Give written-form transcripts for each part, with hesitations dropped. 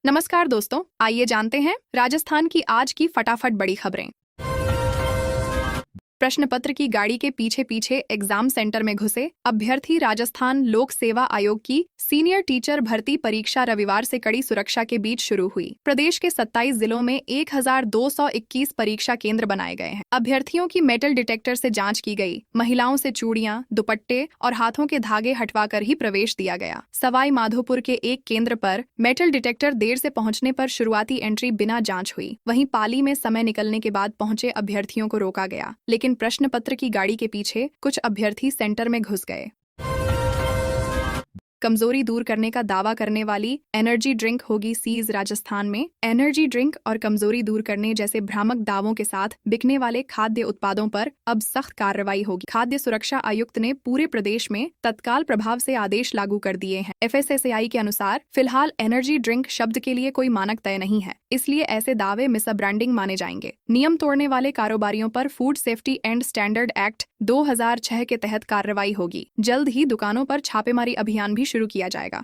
नमस्कार दोस्तों, आइए जानते हैं राजस्थान की आज की फटाफट बड़ी खबरें। प्रश्न पत्र की गाड़ी के पीछे पीछे एग्जाम सेंटर में घुसे अभ्यर्थी। राजस्थान लोक सेवा आयोग की सीनियर टीचर भर्ती परीक्षा रविवार से कड़ी सुरक्षा के बीच शुरू हुई। प्रदेश के 27 जिलों में 1221 परीक्षा केंद्र बनाए गए हैं। अभ्यर्थियों की मेटल डिटेक्टर से जांच की गई। महिलाओं से चूड़ियां, दुपट्टे और हाथों के धागे हटवाकर ही प्रवेश दिया गया। सवाई माधोपुर के एक केंद्र पर मेटल डिटेक्टर देर से पहुंचने पर शुरुआती एंट्री बिना जांच हुई। वहीं पाली में समय निकलने के बाद पहुंचे अभ्यर्थियों को रोका गया, लेकिन प्रश्न पत्र की गाड़ी के पीछे कुछ अभ्यर्थी सेंटर में घुस गए। कमजोरी दूर करने का दावा करने वाली एनर्जी ड्रिंक होगी सीज। राजस्थान में एनर्जी ड्रिंक और कमजोरी दूर करने जैसे भ्रामक दावों के साथ बिकने वाले खाद्य उत्पादों पर अब सख्त कार्रवाई होगी। खाद्य सुरक्षा आयुक्त ने पूरे प्रदेश में तत्काल प्रभाव से आदेश लागू कर दिए हैं। FSSAI के अनुसार फिलहाल एनर्जी ड्रिंक शब्द के लिए कोई मानक तय नहीं है, इसलिए ऐसे दावे मिसब्रांडिंग माने जाएंगे। नियम तोड़ने वाले कारोबारियों पर food safety and standard act 2006 के तहत कार्रवाई होगी। जल्द ही दुकानों पर छापेमारी अभियान भी शुरू किया जाएगा।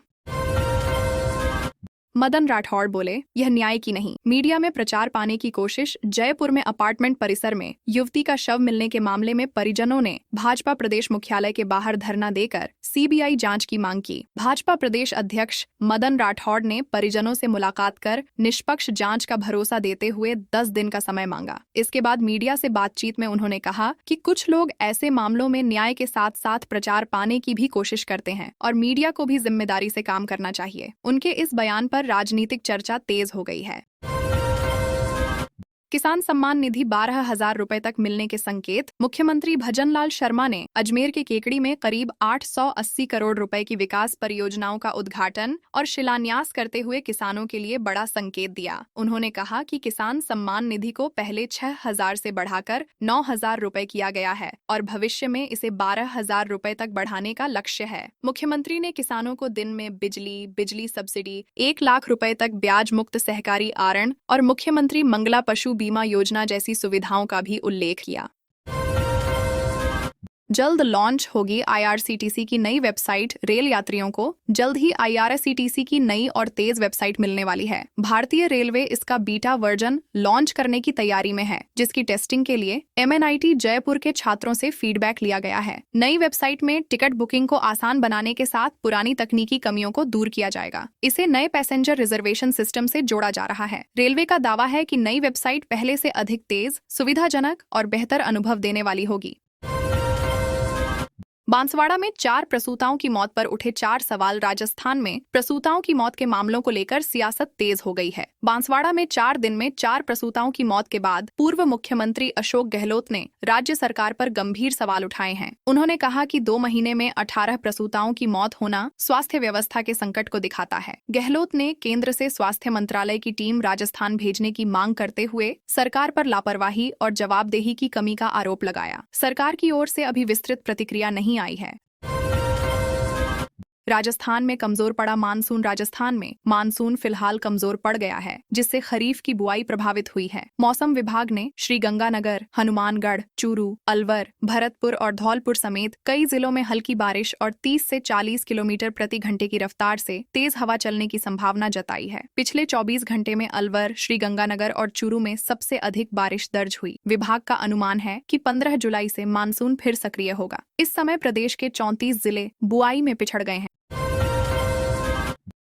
मदन राठौड़ बोले, यह न्याय की नहीं, मीडिया में प्रचार पाने की कोशिश। जयपुर में अपार्टमेंट परिसर में युवती का शव मिलने के मामले में परिजनों ने भाजपा प्रदेश मुख्यालय के बाहर धरना देकर CBI जांच की मांग की। भाजपा प्रदेश अध्यक्ष मदन राठौड़ ने परिजनों से मुलाकात कर निष्पक्ष जांच का भरोसा देते हुए 10 दिन का समय मांगा। इसके बाद मीडिया से बातचीत में उन्होंने कहा कि कुछ लोग ऐसे मामलों में न्याय के साथ साथ प्रचार पाने की भी कोशिश करते हैं और मीडिया को भी जिम्मेदारी से काम करना चाहिए। उनके इस बयान पर राजनीतिक चर्चा तेज हो गई है। किसान सम्मान निधि 12,000 रुपए तक मिलने के संकेत। मुख्यमंत्री भजनलाल शर्मा ने अजमेर के केकड़ी में करीब 880 करोड़ रुपए की विकास परियोजनाओं का उद्घाटन और शिलान्यास करते हुए किसानों के लिए बड़ा संकेत दिया। उन्होंने कहा कि किसान सम्मान निधि को पहले 6,000 से बढ़ाकर 9,000 रुपए किया गया है और भविष्य में इसे 12,000 रुपए तक बढ़ाने का लक्ष्य है। मुख्यमंत्री ने किसानों को दिन में बिजली सब्सिडी, 1 लाख रुपए तक ब्याज मुक्त सहकारी आरण और मुख्यमंत्री मंगला पशु बीमा योजना जैसी सुविधाओं का भी उल्लेख किया। जल्द लॉन्च होगी IRCTC की नई वेबसाइट। रेल यात्रियों को जल्द ही IRCTC की नई और तेज वेबसाइट मिलने वाली है। भारतीय रेलवे इसका बीटा वर्जन लॉन्च करने की तैयारी में है, जिसकी टेस्टिंग के लिए MNIT जयपुर के छात्रों से फीडबैक लिया गया है। नई वेबसाइट में टिकट बुकिंग को आसान बनाने के साथ पुरानी तकनीकी कमियों को दूर किया जाएगा। इसे नए पैसेंजर रिजर्वेशन सिस्टम से जोड़ा जा रहा है। रेलवे का दावा है कि नई वेबसाइट पहले से अधिक तेज, सुविधाजनक और बेहतर अनुभव देने वाली होगी। बांसवाड़ा में 4 प्रसूताओं की मौत पर उठे 4 सवाल। राजस्थान में प्रसूताओं की मौत के मामलों को लेकर सियासत तेज हो गई है। बांसवाड़ा में 4 दिन में 4 प्रसूताओं की मौत के बाद पूर्व मुख्यमंत्री अशोक गहलोत ने राज्य सरकार पर गंभीर सवाल उठाए हैं। उन्होंने कहा कि 2 महीने में 18 प्रसूताओं की मौत होना स्वास्थ्य व्यवस्था के संकट को दिखाता है। गहलोत ने केंद्र से स्वास्थ्य मंत्रालय की टीम राजस्थान भेजने की मांग करते हुए सरकार पर लापरवाही और जवाबदेही की कमी का आरोप लगाया। सरकार की ओर से अभी विस्तृत प्रतिक्रिया नहीं आई है। राजस्थान में कमजोर पड़ा मानसून। राजस्थान में मानसून फिलहाल कमजोर पड़ गया है, जिससे खरीफ की बुआई प्रभावित हुई है। मौसम विभाग ने श्रीगंगानगर, हनुमानगढ़, चूरू, अलवर, भरतपुर और धौलपुर समेत कई जिलों में हल्की बारिश और 30 से 40 किलोमीटर प्रति घंटे की रफ्तार से तेज हवा चलने की संभावना जताई है। पिछले 24 घंटे में अलवर, श्रीगंगानगर और चूरू में सबसे अधिक बारिश दर्ज हुई। विभाग का अनुमान है कि 15 जुलाई से मानसून फिर सक्रिय होगा। इस समय प्रदेश के 34 जिले बुआई में पिछड़ गए हैं।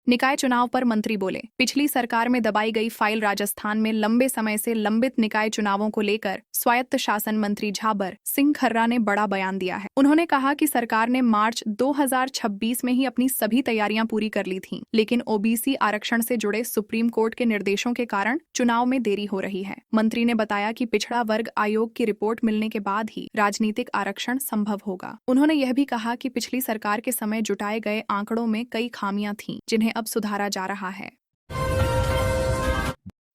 निकाय चुनाव पर मंत्री बोले, पिछली सरकार में दबाई गई फाइल। राजस्थान में लंबे समय से लंबित निकाय चुनावों को लेकर स्वायत्त शासन मंत्री झाबर सिंह खर्रा ने बड़ा बयान दिया है। उन्होंने कहा कि सरकार ने मार्च 2026 में ही अपनी सभी तैयारियां पूरी कर ली थीं, लेकिन OBC आरक्षण से जुड़े सुप्रीम कोर्ट के निर्देशों के कारण चुनाव में देरी हो रही है। मंत्री ने बताया कि पिछड़ा वर्ग आयोग की रिपोर्ट मिलने के बाद ही राजनीतिक आरक्षण संभव होगा। उन्होंने यह भी कहा कि पिछली सरकार के समय जुटाए गए आंकड़ों में कई खामियां थीं, जिन्हें अब सुधारा जा रहा है।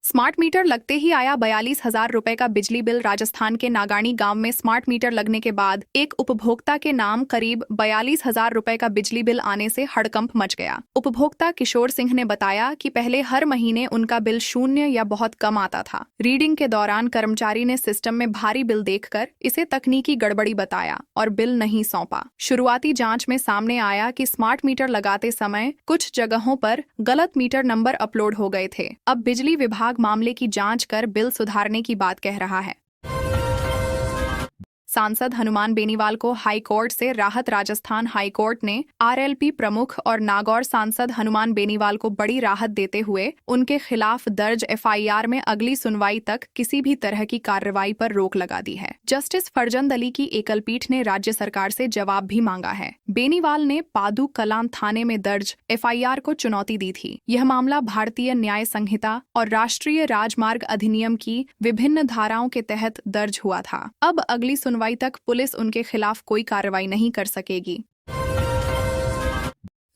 स्मार्ट मीटर लगते ही आया 42,000 रुपए का बिजली बिल। राजस्थान के नागानी गांव में स्मार्ट मीटर लगने के बाद एक उपभोक्ता के नाम करीब 42,000 रुपए का बिजली बिल आने से हड़कंप मच गया। उपभोक्ता किशोर सिंह ने बताया कि पहले हर महीने उनका बिल शून्य या बहुत कम आता था। रीडिंग के दौरान कर्मचारी ने सिस्टम में भारी बिल देखकर इसे तकनीकी गड़बड़ी बताया और बिल नहीं सौंपा। शुरुआती जांच में सामने आया कि स्मार्ट मीटर लगाते समय कुछ जगहों पर गलत मीटर नंबर अपलोड हो गए थे। अब बिजली विभाग मामले की जांच कर बिल सुधारने की बात कह रहा है। सांसद हनुमान बेनीवाल को हाई कोर्ट से राहत। राजस्थान हाई कोर्ट ने आरएलपी प्रमुख और नागौर सांसद हनुमान बेनीवाल को बड़ी राहत देते हुए उनके खिलाफ दर्ज एफआईआर में अगली सुनवाई तक किसी भी तरह की कार्रवाई पर रोक लगा दी है। जस्टिस फरजंद अली की एकल पीठ ने राज्य सरकार से जवाब भी मांगा है। बेनीवाल ने पादू कलां थाने में दर्ज एफआईआर को चुनौती दी थी। यह मामला भारतीय न्याय संहिता और राष्ट्रीय राजमार्ग अधिनियम की विभिन्न धाराओं के तहत दर्ज हुआ था। अब अगली सुनवाई तक पुलिस उनके खिलाफ कोई कार्रवाई नहीं कर सकेगी।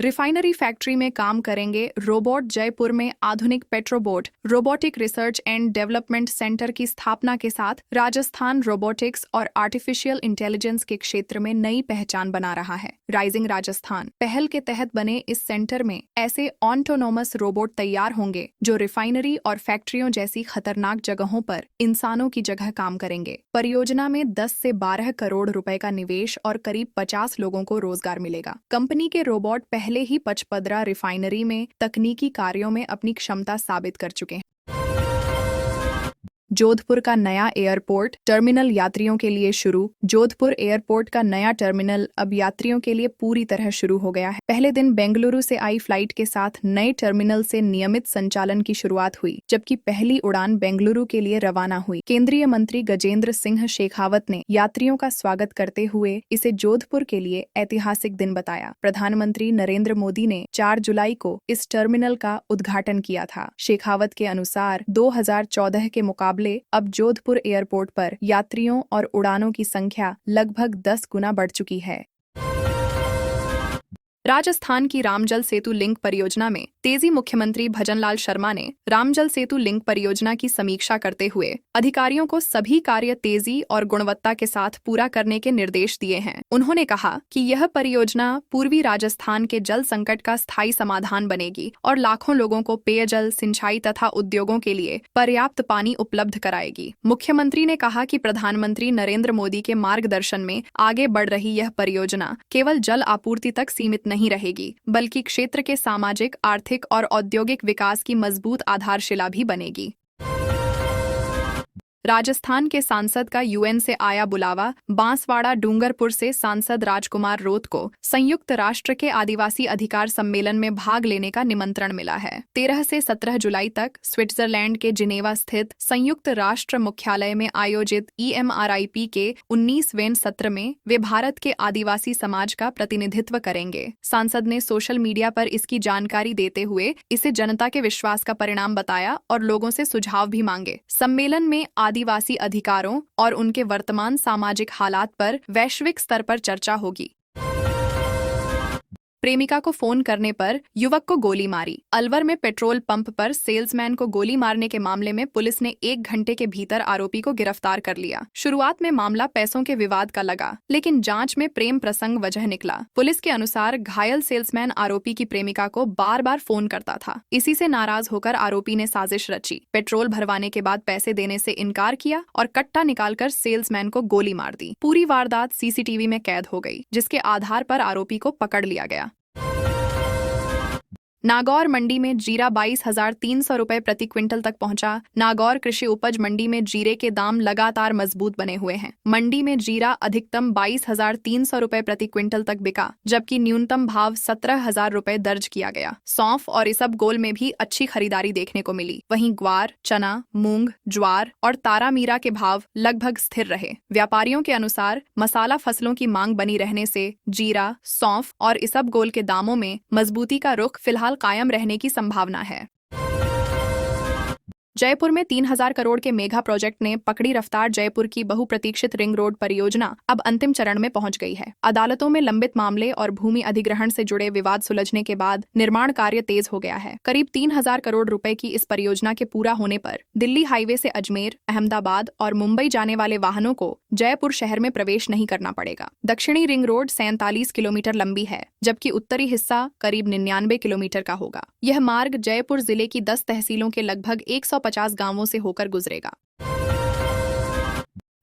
रिफाइनरी फैक्ट्री में काम करेंगे रोबोट। जयपुर में आधुनिक पेट्रोबोट robotic research and development center की स्थापना के साथ राजस्थान रोबोटिक्स और आर्टिफिशियल इंटेलिजेंस के क्षेत्र में नई पहचान बना रहा है। राइजिंग राजस्थान पहल के तहत बने इस सेंटर में ऐसे ऑटोनोमस रोबोट तैयार होंगे जो रिफाइनरी और फैक्ट्रियों जैसी खतरनाक जगहों पर इंसानों की जगह काम करेंगे। परियोजना में 10 से 12 करोड़ रुपए का निवेश और करीब 50 लोगों को रोजगार मिलेगा। कंपनी के रोबोट पहले ही पचपदरा रिफाइनरी में तकनीकी कार्यों में अपनी क्षमता साबित कर चुके हैं। जोधपुर का नया एयरपोर्ट टर्मिनल यात्रियों के लिए शुरू। जोधपुर एयरपोर्ट का नया टर्मिनल अब यात्रियों के लिए पूरी तरह शुरू हो गया है। पहले दिन बेंगलुरु से आई फ्लाइट के साथ नए टर्मिनल से नियमित संचालन की शुरुआत हुई, जबकि पहली उड़ान बेंगलुरु के लिए रवाना हुई। केंद्रीय मंत्री गजेंद्र सिंह शेखावत ने यात्रियों का स्वागत करते हुए इसे जोधपुर के लिए ऐतिहासिक दिन बताया। प्रधानमंत्री नरेंद्र मोदी ने 4 जुलाई को इस टर्मिनल का उद्घाटन किया था। शेखावत के अनुसार 2014 के मुकाबले अब जोधपुर एयरपोर्ट पर यात्रियों और उड़ानों की संख्या लगभग 10 गुना बढ़ चुकी है। राजस्थान की रामजल सेतु लिंक परियोजना में तेजी। मुख्यमंत्री भजनलाल शर्मा ने रामजल सेतु लिंक परियोजना की समीक्षा करते हुए अधिकारियों को सभी कार्य तेजी और गुणवत्ता के साथ पूरा करने के निर्देश दिए हैं। उन्होंने कहा कि यह परियोजना पूर्वी राजस्थान के जल संकट का स्थायी समाधान बनेगी और लाखों लोगों को पेयजल, सिंचाई तथा उद्योगों के लिए पर्याप्त पानी उपलब्ध कराएगी। मुख्यमंत्री ने कहा कि प्रधानमंत्री नरेंद्र मोदी के मार्गदर्शन में आगे बढ़ रही यह परियोजना केवल जल आपूर्ति तक सीमित नहीं रहेगी, बल्कि क्षेत्र के सामाजिक, आर्थिक और औद्योगिक विकास की मजबूत आधारशिला भी बनेगी। राजस्थान के सांसद का यूएन से आया बुलावा। बांसवाड़ा डूंगरपुर से सांसद राजकुमार रोत को संयुक्त राष्ट्र के आदिवासी अधिकार सम्मेलन में भाग लेने का निमंत्रण मिला है। 13 से 17 जुलाई तक स्विट्जरलैंड के जिनेवा स्थित संयुक्त राष्ट्र मुख्यालय में आयोजित EMRIP के 19वें सत्र में वे भारत के आदिवासी समाज का प्रतिनिधित्व करेंगे। सांसद ने सोशल मीडिया पर इसकी जानकारी देते हुए इसे जनता के विश्वास का परिणाम बताया और लोगों से सुझाव भी मांगे। सम्मेलन में आदिवासी अधिकारों और उनके वर्तमान सामाजिक हालात पर वैश्विक स्तर पर चर्चा होगी। प्रेमिका को फोन करने पर युवक को गोली मारी। अलवर में पेट्रोल पंप पर सेल्समैन को गोली मारने के मामले में पुलिस ने 1 घंटे के भीतर आरोपी को गिरफ्तार कर लिया। शुरुआत में मामला पैसों के विवाद का लगा, लेकिन जांच में प्रेम प्रसंग वजह निकला। पुलिस के अनुसार घायल सेल्समैन आरोपी की प्रेमिका को बार बार फोन करता था। इसी से नाराज होकर आरोपी ने साजिश रची। पेट्रोल भरवाने के बाद पैसे देने से इनकार किया और कट्टा निकालकर सेल्समैन को गोली मार दी। पूरी वारदात सीसीटीवी में कैद हो गई, जिसके आधार पर आरोपी को पकड़ लिया गया। नागौर मंडी में जीरा 22,300 रुपए प्रति क्विंटल तक पहुंचा। नागौर कृषि उपज मंडी में जीरे के दाम लगातार मजबूत बने हुए हैं। मंडी में जीरा अधिकतम 22,300 रुपए प्रति क्विंटल तक बिका, जबकि न्यूनतम भाव 17,000 रुपए दर्ज किया गया। सौंफ और इसबगोल में भी अच्छी खरीदारी देखने को मिली। वहीं ग्वार, चना, मूंग, ज्वार और तारामीरा के भाव लगभग स्थिर रहे। व्यापारियों के अनुसार मसाला फसलों की मांग बनी रहने से जीरा, सौंफ और इसबगोल के दामों में मजबूती का रुख फिलहाल कायम रहने की संभावना है। जयपुर में 3000 करोड़ के मेगा प्रोजेक्ट ने पकड़ी रफ्तार। जयपुर की बहुप्रतीक्षित रिंग रोड परियोजना अब अंतिम चरण में पहुंच गई है। अदालतों में लंबित मामले और भूमि अधिग्रहण से जुड़े विवाद सुलझने के बाद निर्माण कार्य तेज हो गया है। करीब 3000 करोड़ रुपए की इस परियोजना के पूरा होने पर दिल्ली हाईवे से अजमेर, अहमदाबाद और मुंबई जाने वाले वाहनों को जयपुर शहर में प्रवेश नहीं करना पड़ेगा। दक्षिणी रिंग रोड 47 किलोमीटर लंबी है, जबकि उत्तरी हिस्सा करीब 99 किलोमीटर का होगा। यह मार्ग जयपुर जिले की 10 तहसीलों के लगभग 150 गांवों से होकर गुजरेगा।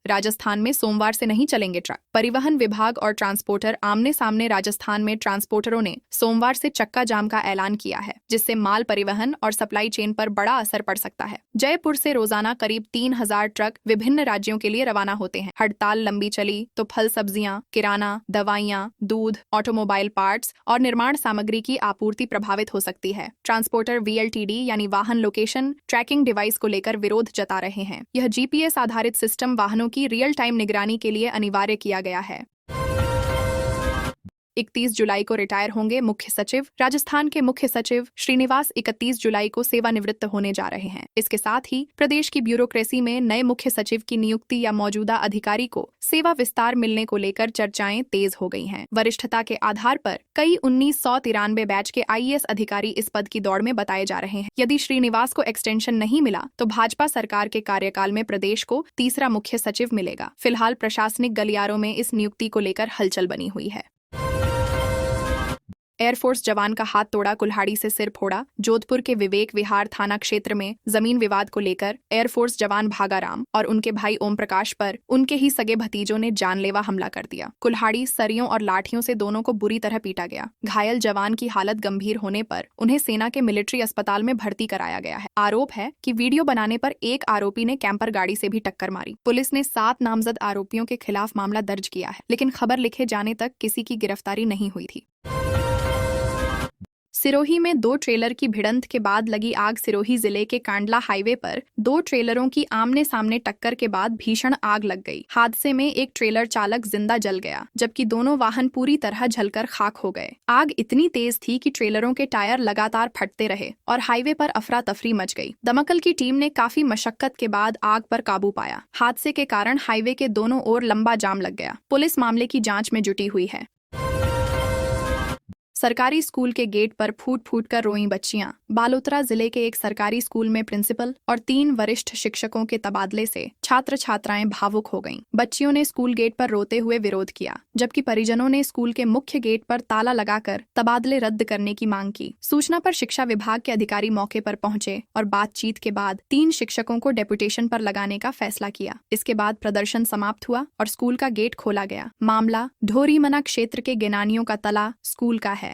राजस्थान में सोमवार से नहीं चलेंगे ट्रक। परिवहन विभाग और ट्रांसपोर्टर आमने सामने। राजस्थान में ट्रांसपोर्टरों ने सोमवार से चक्का जाम का ऐलान किया है, जिससे माल परिवहन और सप्लाई चेन पर बड़ा असर पड़ सकता है। जयपुर से रोजाना करीब 3000 ट्रक विभिन्न राज्यों के लिए रवाना होते हैं। हड़ताल लंबी चली तो फल, सब्जियां, किराना, दवाइयां, दूध, ऑटोमोबाइल पार्ट्स और निर्माण सामग्री की आपूर्ति प्रभावित हो सकती है। ट्रांसपोर्टर VLTD यानी वाहन लोकेशन ट्रैकिंग डिवाइस को लेकर विरोध जता रहे हैं। यह GPS आधारित सिस्टम वाहनों की रियल टाइम निगरानी के लिए अनिवार्य किया गया है। 31 जुलाई को रिटायर होंगे मुख्य सचिव। राजस्थान के मुख्य सचिव श्रीनिवास 31 जुलाई को सेवानिवृत्त होने जा रहे हैं। इसके साथ ही प्रदेश की ब्यूरोक्रेसी में नए मुख्य सचिव की नियुक्ति या मौजूदा अधिकारी को सेवा विस्तार मिलने को लेकर चर्चाएं तेज हो गई हैं। वरिष्ठता के आधार पर कई 1993 बैच के IAS अधिकारी इस पद की दौड़ में बताए जा रहे हैं। यदि श्रीनिवास को एक्सटेंशन नहीं मिला तो भाजपा सरकार के कार्यकाल में प्रदेश को तीसरा मुख्य सचिव मिलेगा। फिलहाल प्रशासनिक गलियारों में इस नियुक्ति को लेकर हलचल बनी हुई है। एयरफोर्स जवान का हाथ तोड़ा, कुल्हाड़ी से सिर फोड़ा। जोधपुर के विवेक विहार थाना क्षेत्र में जमीन विवाद को लेकर एयरफोर्स जवान भागाराम और उनके भाई ओम प्रकाश पर उनके ही सगे भतीजों ने जानलेवा हमला कर दिया। कुल्हाड़ी, सरियों और लाठियों से दोनों को बुरी तरह पीटा गया। घायल जवान की हालत गंभीर होने पर उन्हें सेना के मिलिट्री अस्पताल में भर्ती कराया गया है। आरोप है कि वीडियो बनाने पर एक आरोपी ने कैंपर गाड़ी से भी टक्कर मारी। पुलिस ने 7 नामजद आरोपियों के खिलाफ मामला दर्ज किया है, लेकिन खबर लिखे जाने तक किसी की गिरफ्तारी नहीं हुई थी। सिरोही में 2 ट्रेलर की भिड़ंत के बाद लगी आग। सिरोही जिले के कांडला हाईवे पर 2 ट्रेलरों की आमने सामने टक्कर के बाद भीषण आग लग गई। हादसे में एक ट्रेलर चालक जिंदा जल गया, जबकि दोनों वाहन पूरी तरह जलकर खाक हो गए। आग इतनी तेज थी कि ट्रेलरों के टायर लगातार फटते रहे और हाईवे पर अफरा तफरी मच गई। दमकल की टीम ने काफी मशक्कत के बाद आग पर काबू पाया। हादसे के कारण हाईवे के दोनों ओर लंबा जाम लग गया। पुलिस मामले की जांच में जुटी हुई है। सरकारी स्कूल के गेट पर फूट फूट कर रोईं बच्चियां। बालोतरा जिले के एक सरकारी स्कूल में प्रिंसिपल और 3 वरिष्ठ शिक्षकों के तबादले से छात्र छात्राएं भावुक हो गईं। बच्चियों ने स्कूल गेट पर रोते हुए विरोध किया, जबकि परिजनों ने स्कूल के मुख्य गेट पर ताला लगाकर तबादले रद्द करने की मांग की। सूचना पर शिक्षा विभाग के अधिकारी मौके पर पहुंचे और बातचीत के बाद 3 शिक्षकों को डेपुटेशन पर लगाने का फैसला किया। इसके बाद प्रदर्शन समाप्त हुआ और स्कूल का गेट खोला गया। मामला ढोरीमना क्षेत्र के गिनानियों का तला स्कूल का है।